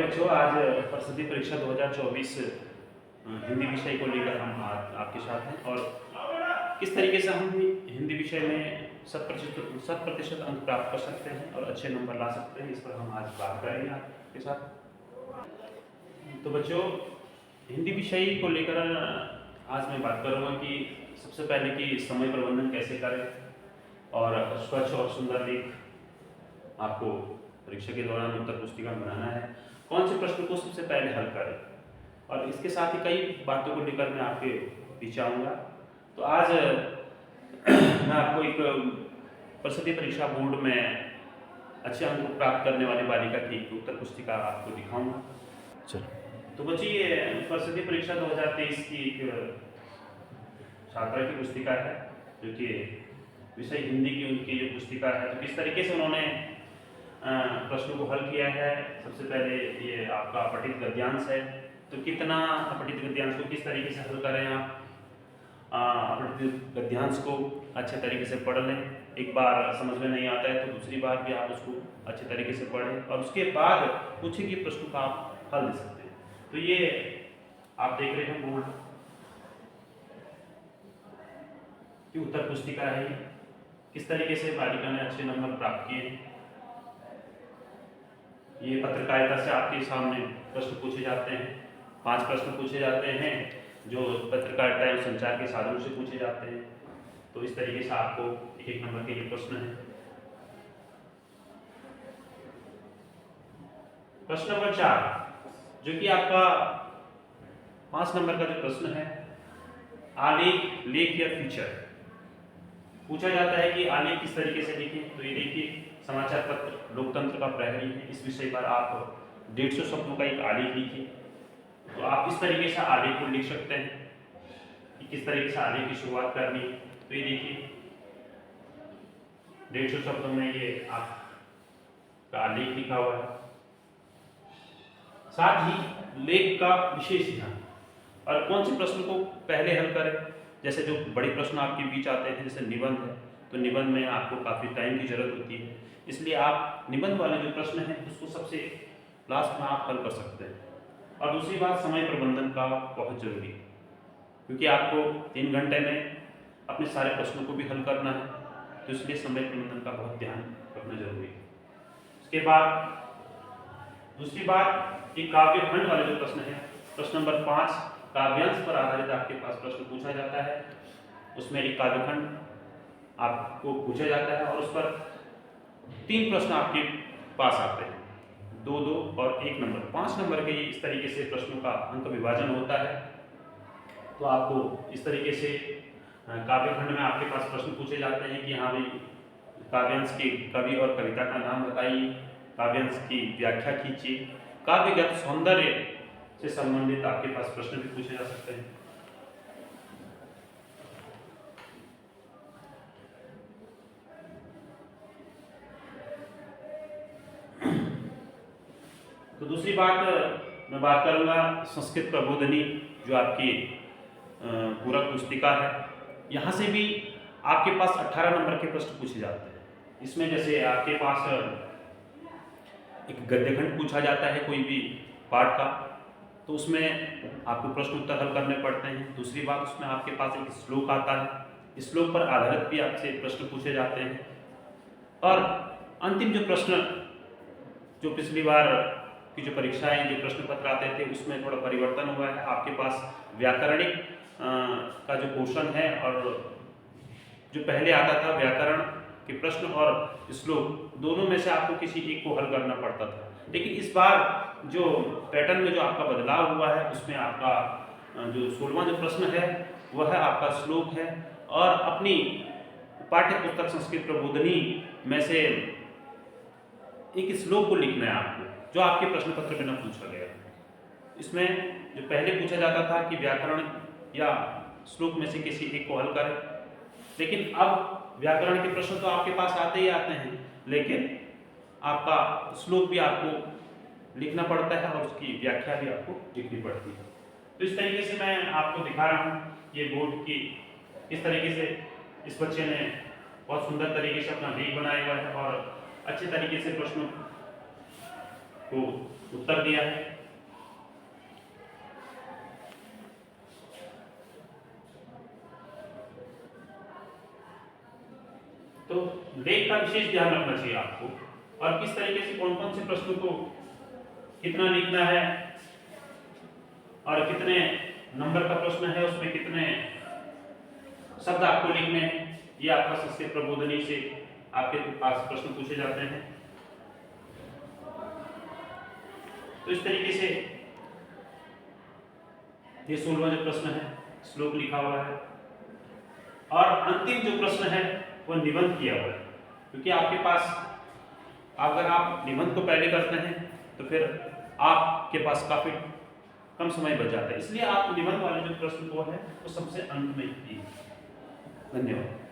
बच्चों, आज प्रसिद्धि परीक्षा 2024 हिंदी विषय को लेकर हम आज आपके साथ हैं और किस तरीके से हम हिंदी विषय में 100% अंक प्राप्त कर सकते हैं और अच्छे नंबर ला सकते हैं, इस पर हम आज बात करेंगे आपके साथ। तो बच्चों, हिंदी विषय को लेकर आज मैं बात करूँगा कि सबसे पहले कि समय प्रबंधन कैसे करें और स्वच्छ और सुंदर लेख आपको परीक्षा के दौरान उत्तर पुस्तिका में बनाना है। कौन से प्रश्न को सबसे पहले हल करें, और इसके साथ ही कई बातों को लेकर मैं आपके बीच आऊँगा। तो आज मैं आपको एक प्रसिद्धि परीक्षा बोर्ड में अच्छे अंक प्राप्त करने वाली बालिका की उत्तर पुस्तिका आपको दिखाऊंगा। चलो, तो बच्चे, ये प्रसिद्धि परीक्षा 2023 की एक छात्रा की पुस्तिका है, जो कि विषय हिंदी की उनकी जो पुस्तिका है, तो किस तरीके से उन्होंने प्रश्नों को हल किया है। सबसे पहले ये आपका अपठित गद्यांश है, तो कितना अपठित गद्यांश को किस तरीके से हल करें आप। अपठित गद्यांश को अच्छे तरीके से पढ़ लें। एक बार समझ में नहीं आता है तो दूसरी बार भी आप उसको अच्छे तरीके से पढ़ें और उसके बाद पूछे गए प्रश्नों का आप हल दे सकते हैं। तो ये आप देख रहे हैं बोर्ड की उत्तर पुस्तिका है, किस तरीके से बालिका ने अच्छे नंबर प्राप्त किए। ये पत्रकारिता से आपके सामने प्रश्न पूछे जाते हैं, 5 प्रश्न पूछे जाते हैं जो पत्रकारिता एवं संचार के साधनों से पूछे जाते हैं। तो इस तरीके से आपको एक नंबर के ये प्रश्न है। प्रश्न नंबर 4, जो कि आपका 5 नंबर का जो प्रश्न है, आलेख, लेख या फीचर पूछा जाता है कि आलेख किस तरीके से लिखें। तो ये देखिए, समाचार पत्र लोकतंत्र का प्रहरी है, इस विषय पर आप 150 शब्दों का एक आलेख लिखिए। तो आप इस तरीके से आलेख को लिख सकते हैं कि किस तरीके से आलेख की शुरुआत करनी है। तो ये देखिए, 150 शब्दों में ये आपका आलेख लिखा हुआ है। साथ ही लेख का विशेष ध्यान और कौन से प्रश्न को पहले हल करें। जैसे जो बड़े प्रश्न आपके बीच आते हैं, जैसे निबंध है, तो निबंध में आपको काफ़ी टाइम की जरूरत होती है, इसलिए आप निबंध वाले जो प्रश्न हैं उसको सबसे लास्ट में आप हल कर सकते हैं। और दूसरी बात, समय प्रबंधन का बहुत जरूरी है, क्योंकि आपको 3 घंटे में अपने सारे प्रश्नों को भी हल करना है, तो इसलिए समय प्रबंधन का बहुत ध्यान रखना जरूरी है। उसके बाद दूसरी बात, कि काव्य खंड वाले जो प्रश्न है, प्रश्न नंबर 5 काव्यांश पर आधारित आपके पास प्रश्न पूछा जाता है। उसमें एक काव्यखंड आपको पूछा जाता है और उस पर 3 प्रश्न आपके पास आते हैं, 2-2 और 1 नंबर। 5 नंबर के इस तरीके से प्रश्नों का अंक विभाजन होता है। तो आपको इस तरीके से काव्यखंड में आपके पास प्रश्न पूछे जाते हैं कि हाँ भाई, काव्यांश के कवि और कविता का नाम बताइए, काव्यांश की व्याख्या कीजिए। काव्यगत सौंदर्य से संबंधित आपके पास प्रश्न भी पूछे जा सकते हैं। तो दूसरी बात मैं बात करूंगा संस्कृत प्रबोधिनी, जो आपकी पूरक पुस्तिका है। यहाँ से भी आपके पास 18 नंबर के प्रश्न पूछे जाते हैं। इसमें जैसे आपके पास एक गद्यखंड पूछा जाता है कोई भी पाठ का, तो उसमें आपको प्रश्न उत्तर हल करने पड़ते हैं। दूसरी बात, उसमें आपके पास एक श्लोक आता है, श्लोक पर आधारित भी आपसे प्रश्न पूछे जाते हैं। और अंतिम जो प्रश्न, जो पिछली बार की जो परीक्षाएं, जो प्रश्न पत्र आते थे, उसमें थोड़ा परिवर्तन हुआ है। आपके पास व्याकरणिक का जो पोर्शन है, और जो पहले आता था व्याकरण के प्रश्न और श्लोक, दोनों में से आपको किसी एक को हल करना पड़ता था। लेकिन इस बार जो पैटर्न में जो आपका बदलाव हुआ है, उसमें आपका जो 16वां जो प्रश्न है वह आपका श्लोक है, और अपनी पाठ्य पुस्तक संस्कृत प्रबोधिनी में से एक श्लोक को लिखना है आपको, जो आपके प्रश्न पत्र में न पूछा गया। इसमें जो पहले पूछा जाता था कि व्याकरण या श्लोक में से किसी एक को हल करें, लेकिन अब व्याकरण के प्रश्न तो आपके पास आते ही आते हैं, लेकिन आपका श्लोक भी आपको लिखना पड़ता है और उसकी व्याख्या भी आपको लिखनी पड़ती है। तो इस तरीके से मैं आपको दिखा रहा हूँ ये बोर्ड की, इस तरीके से इस बच्चे ने बहुत सुंदर तरीके से अपना लेख बनाया हुआ है और अच्छे तरीके से प्रश्नों को उत्तर दिया है। तो लेख का विशेष ध्यान रखना चाहिए आपको, और किस तरीके से कौन कौन से प्रश्नों को कितना लिखना है और कितने नंबर का प्रश्न है, उसमें कितने शब्द आपको लिखने हैं, ये आपका संस्कृत प्रबोधनी से आपके पास प्रश्न पूछे जाते हैं। तो इस तरीके से ये 16वां जो प्रश्न है श्लोक लिखा हुआ है, और अंतिम जो प्रश्न है वो निबंध किया हुआ है, क्योंकि आपके पास अगर आप निबंध को पहले करते हैं तो फिर आपके पास काफी कम समय बच जाता है, इसलिए आप निबंध वाले जो प्रश्न को है वो सबसे अंत में कीजिए। धन्यवाद।